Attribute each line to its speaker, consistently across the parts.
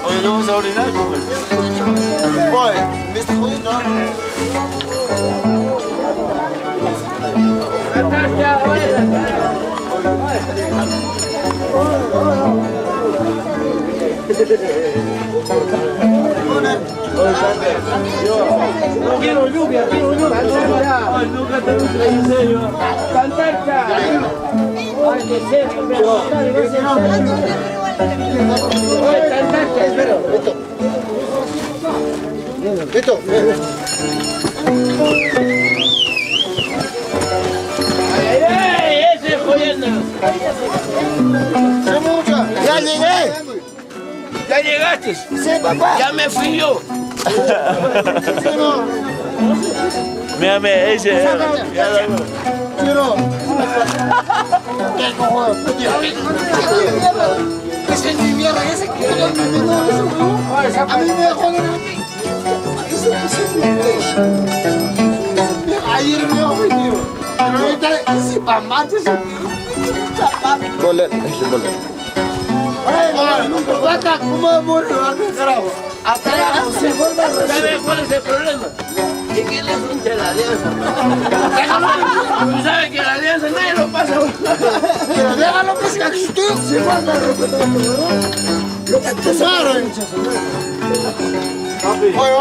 Speaker 1: Oye, ¿no vas a orinar? Voy, ¿me estás jodiendo?
Speaker 2: No quiero lluvia, quiero lluvia. Ay, nunca te lo hice en serio. Cantar ya. Ay, qué serio, pero oye, cantar ya, espera.
Speaker 1: Listo.
Speaker 2: ¡Ay, ese es jodiendo!
Speaker 1: ¡Ya llegué!
Speaker 2: ¿Ya llegaste?
Speaker 1: Sí, papá.
Speaker 2: Ya me fui yo.
Speaker 3: Mírame, ese.
Speaker 1: Chino. ¿Qué cojones? Ese es mi mierda, ese que era mi menor, ese huevo. A mí me dejó de ayer me dejó vendido. Pero ahorita ese pamate es un chapate. Boleto, ese boleto. Vaca, ¿cómo muere? Carajo. Hasta ya se vuelve a reír.
Speaker 2: ¿Sabes cuál es el problema? ¿Y quién le hincha la alianza? Tú sabes que la alianza nadie lo pasa.
Speaker 1: Pero déjalo que sea usted se manda a respetar, ¿verdad? Lo que te saben. Oye,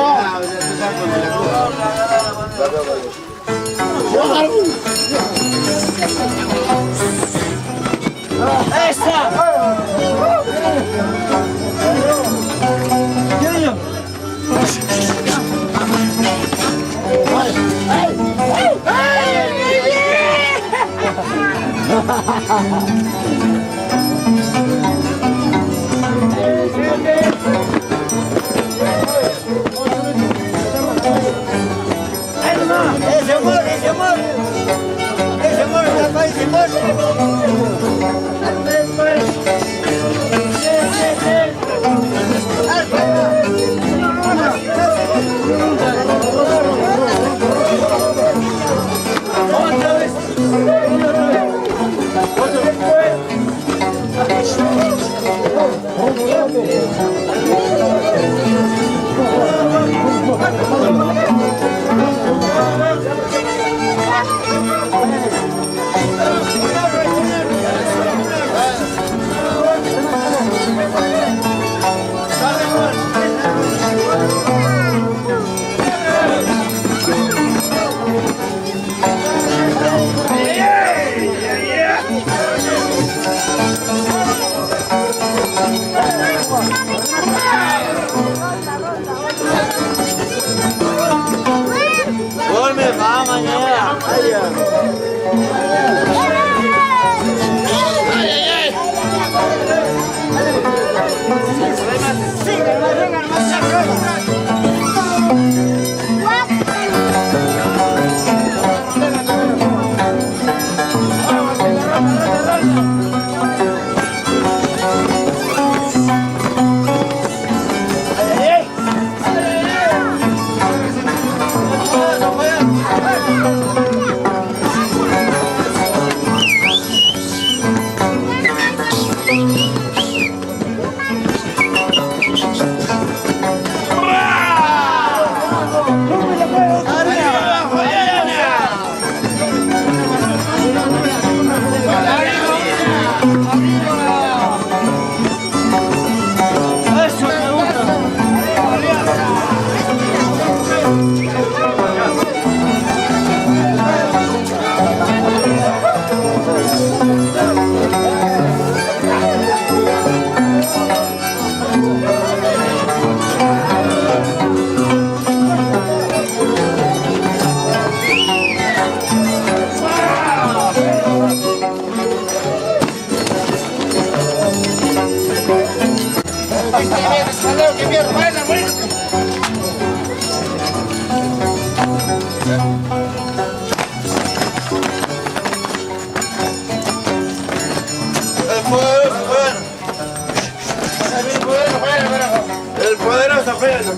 Speaker 2: El poderoso Pedro.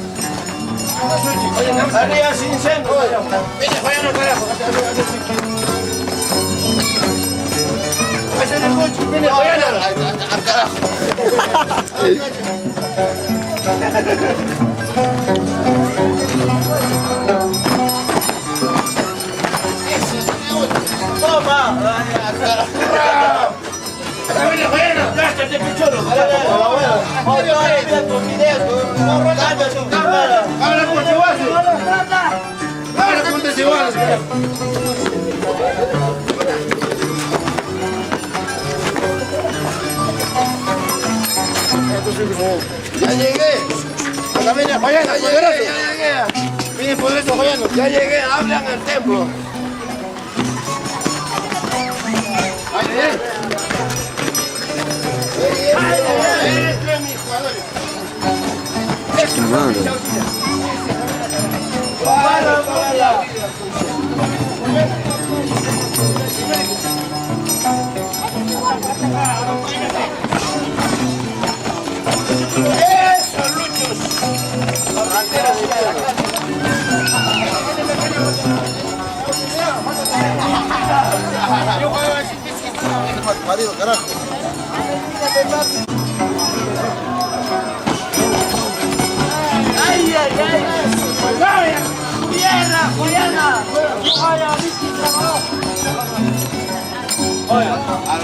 Speaker 2: Arriba sin centro. Vete, vayan al carajo. Ese es el coche, viene Joyana.
Speaker 1: Al carajo.
Speaker 2: Toma. Acá viene Joyana. Gástate, picholo. Habla con Chihuahua. Habla con Chihuahua.
Speaker 1: Ya llegué. Acá viene Joyana, ya llegué. Viene por eso Joyana. Ya llegué, hablan al templo.
Speaker 2: ¡Eso, Luchos!
Speaker 1: Marido, carajo.
Speaker 2: ¡Ay, ay, ay! ¡Tierra, Juliana! Oye, a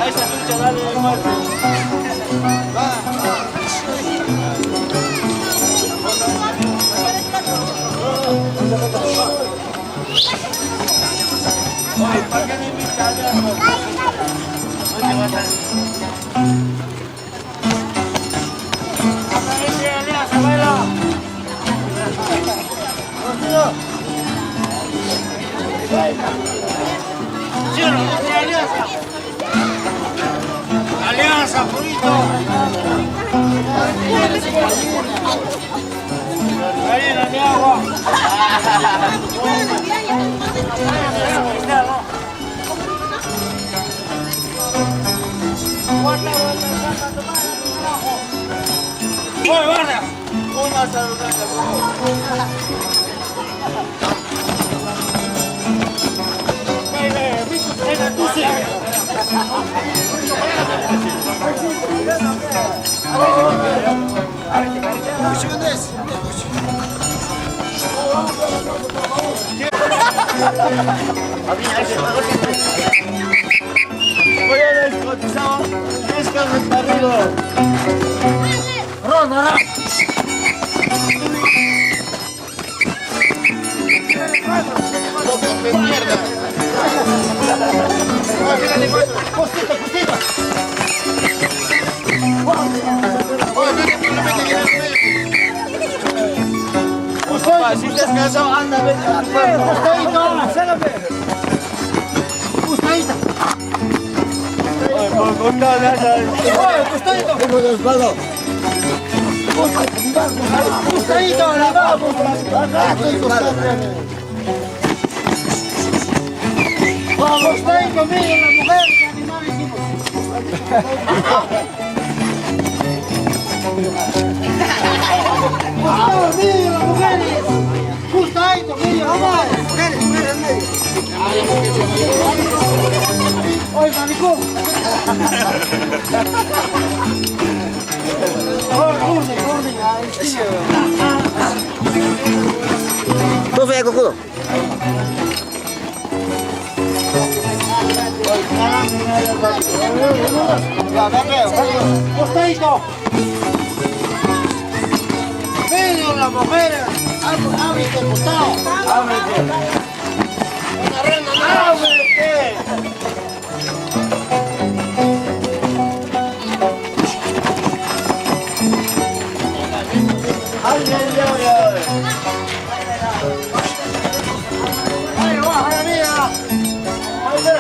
Speaker 2: esa lucha dale de muerte. Oye, ¿para qué me invitas allá? ¿Dónde vas a ir? Alianza, purito. Marina, mi agua. Oye, guarda. Una saludada. Voy a descotizar. Es que me perdido. Ronda.
Speaker 1: Mierda.
Speaker 2: Costita, costita. Si te has cansado, anda, vete. Costadito, célame. Costadita. Oye, por costado, anda. Oye, costadito.
Speaker 1: Tengo de espalda.
Speaker 2: Costadito, le vamos.
Speaker 1: Acá estoy costado.
Speaker 2: Costadito, miren, la mujer, que animal hicimos. Costado, miren, las mujeres. Costadito, miren, vamos. Mujeres, mujeres, miren. Oye, maricón. Orden.
Speaker 1: Profe, ya cojudo.
Speaker 2: Costadito. Miren, las mujeres. Ábrete, costado. Ábrete. Ábrete. Ahí baja la mía. Ahí está.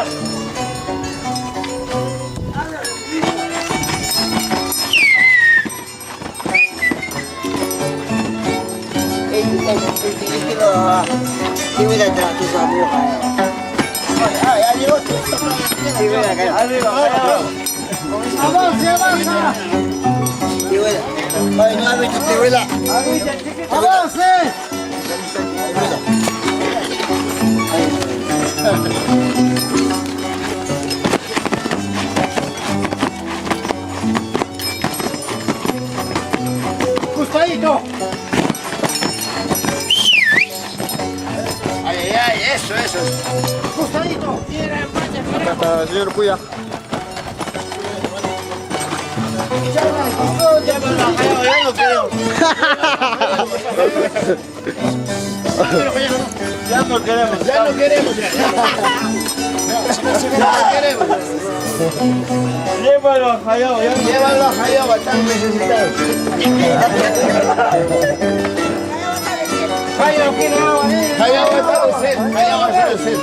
Speaker 2: Avanza. Avance.
Speaker 1: Eso, eso. Costadito.
Speaker 3: Acá está el señor Puya.
Speaker 1: Ya no creo.
Speaker 2: Ya no queremos.
Speaker 1: Ya no queremos. Ya no queremos.
Speaker 2: Llévalo a Jayao, ya no.
Speaker 1: Llévalo a Jayaba, están necesitados.
Speaker 2: Jayao, ¿quién agua?
Speaker 1: Jayaba está de sed. Jayaba está de sed.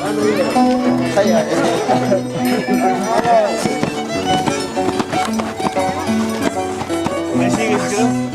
Speaker 2: ¿Me sigues, creo?